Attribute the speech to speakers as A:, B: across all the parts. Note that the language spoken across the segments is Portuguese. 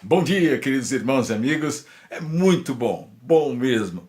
A: Bom dia, queridos irmãos e amigos. É muito bom mesmo.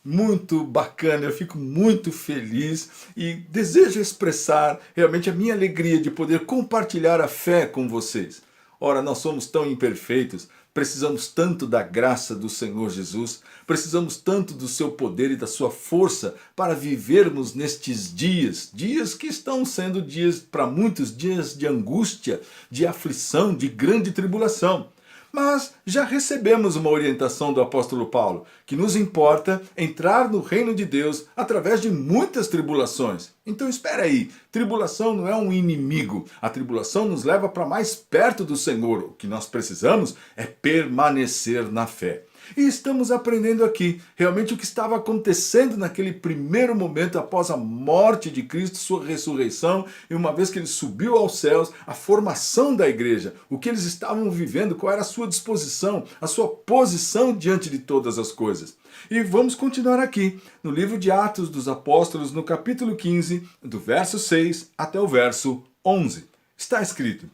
A: Muito bacana, eu fico muito feliz e desejo expressar realmente a minha alegria de poder compartilhar a fé com vocês. Ora, nós somos tão imperfeitos, precisamos tanto da graça do Senhor Jesus, precisamos tanto do seu poder e da sua força para vivermos nestes dias que estão sendo dias, para muitos, dias de angústia, de aflição, de grande tribulação. Mas já recebemos uma orientação do apóstolo Paulo, que nos importa entrar no reino de Deus através de muitas tribulações. Então espera aí, tribulação não é um inimigo, a tribulação nos leva para mais perto do Senhor. O que nós precisamos é permanecer na fé. E estamos aprendendo aqui realmente o que estava acontecendo naquele primeiro momento após a morte de Cristo, sua ressurreição, e uma vez que ele subiu aos céus, a formação da igreja, o que eles estavam vivendo, qual era a sua disposição, a sua posição diante de todas as coisas. E vamos continuar aqui, no livro de Atos dos Apóstolos, no capítulo 15, do verso 6 até o verso 11. Está escrito: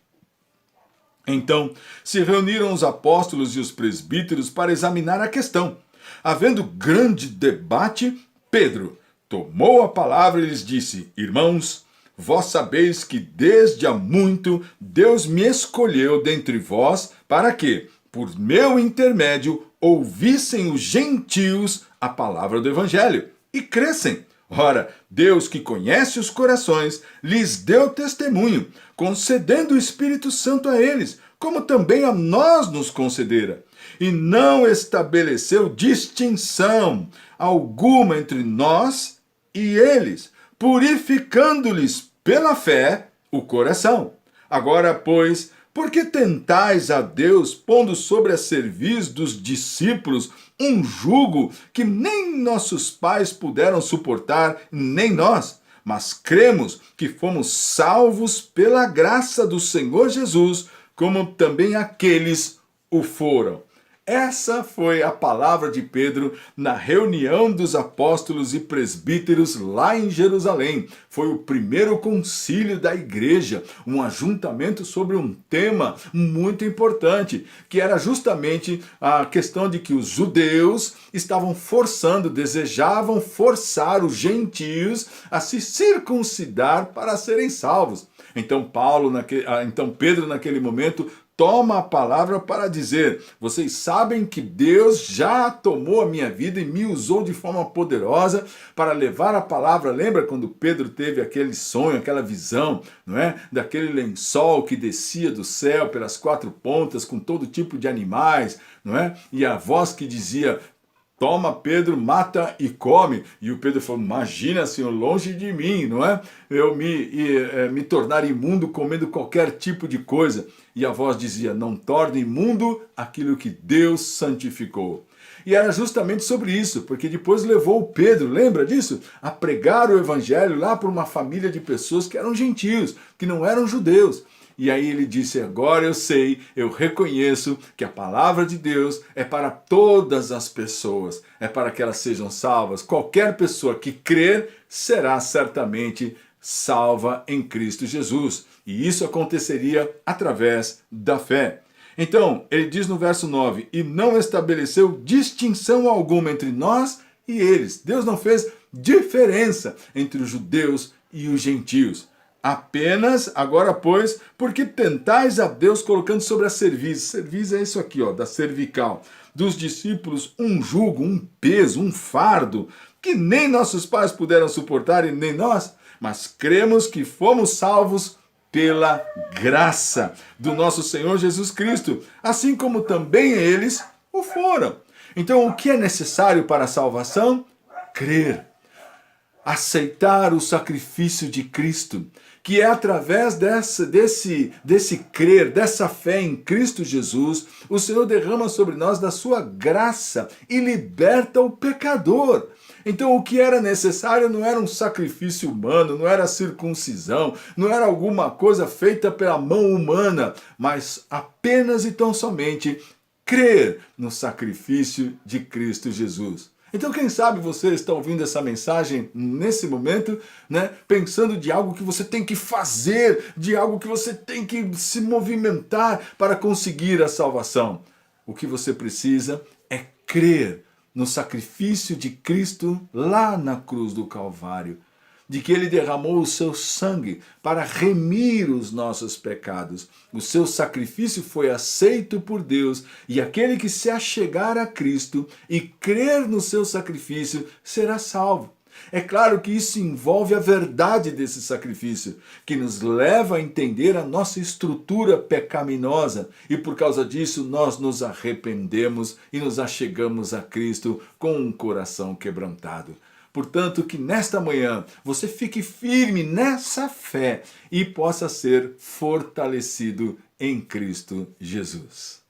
A: Então se reuniram os apóstolos e os presbíteros para examinar a questão. Havendo grande debate, Pedro tomou a palavra e lhes disse: Irmãos, vós sabeis que desde há muito Deus me escolheu dentre vós para que, por meu intermédio, ouvissem os gentios a palavra do evangelho e crescem. Ora, Deus, que conhece os corações, lhes deu testemunho, concedendo o Espírito Santo a eles, como também a nós nos concedera. E não estabeleceu distinção alguma entre nós e eles, purificando-lhes pela fé o coração. Agora, pois, por que tentais a Deus, pondo sobre a cerviz dos discípulos um jugo que nem nossos pais puderam suportar, nem nós? Mas cremos que fomos salvos pela graça do Senhor Jesus, como também aqueles o foram. Essa foi a palavra de Pedro na reunião dos apóstolos e presbíteros lá em Jerusalém. Foi o primeiro concílio da igreja, um ajuntamento sobre um tema muito importante, que era justamente a questão de que os judeus estavam desejavam forçar os gentios a se circuncidar para serem salvos. Então Pedro naquele momento toma a palavra para dizer: vocês sabem que Deus já tomou a minha vida e me usou de forma poderosa para levar a palavra. Lembra quando Pedro teve aquele sonho, aquela visão, não é? Daquele lençol que descia do céu pelas quatro pontas com todo tipo de animais, não é? E a voz que dizia: toma, Pedro, mata e come. E o Pedro falou: imagina, Senhor, longe de mim, não é? Eu me tornar imundo comendo qualquer tipo de coisa. E a voz dizia: não torne imundo aquilo que Deus santificou. E era justamente sobre isso, porque depois levou o Pedro, lembra disso? A pregar o evangelho lá para uma família de pessoas que eram gentios, que não eram judeus. E aí ele disse: agora eu sei, eu reconheço que a palavra de Deus é para todas as pessoas, é para que elas sejam salvas. Qualquer pessoa que crer será certamente salva em Cristo Jesus. E isso aconteceria através da fé. Então, ele diz no verso 9: e não estabeleceu distinção alguma entre nós e eles. Deus não fez diferença entre os judeus e os gentios. Apenas, agora pois, porque tentais a Deus colocando sobre a cerviz. Cerviz é isso aqui, ó, da cervical. Dos discípulos um jugo, um peso, um fardo, que nem nossos pais puderam suportar e nem nós. Mas cremos que fomos salvos pela graça do nosso Senhor Jesus Cristo, assim como também eles o foram. Então, o que é necessário para a salvação? Crer. Aceitar o sacrifício de Cristo, que é através desse crer, dessa fé em Cristo Jesus, o Senhor derrama sobre nós da sua graça e liberta o pecador. Então o que era necessário não era um sacrifício humano, não era circuncisão, não era alguma coisa feita pela mão humana, mas apenas e tão somente crer no sacrifício de Cristo Jesus. Então, quem sabe você está ouvindo essa mensagem nesse momento, né, pensando de algo que você tem que fazer, de algo que você tem que se movimentar para conseguir a salvação. O que você precisa é crer no sacrifício de Cristo lá na cruz do Calvário, de que ele derramou o seu sangue para remir os nossos pecados. O seu sacrifício foi aceito por Deus e aquele que se achegar a Cristo e crer no seu sacrifício será salvo. É claro que isso envolve a verdade desse sacrifício, que nos leva a entender a nossa estrutura pecaminosa e por causa disso nós nos arrependemos e nos achegamos a Cristo com um coração quebrantado. Portanto, que nesta manhã você fique firme nessa fé e possa ser fortalecido em Cristo Jesus.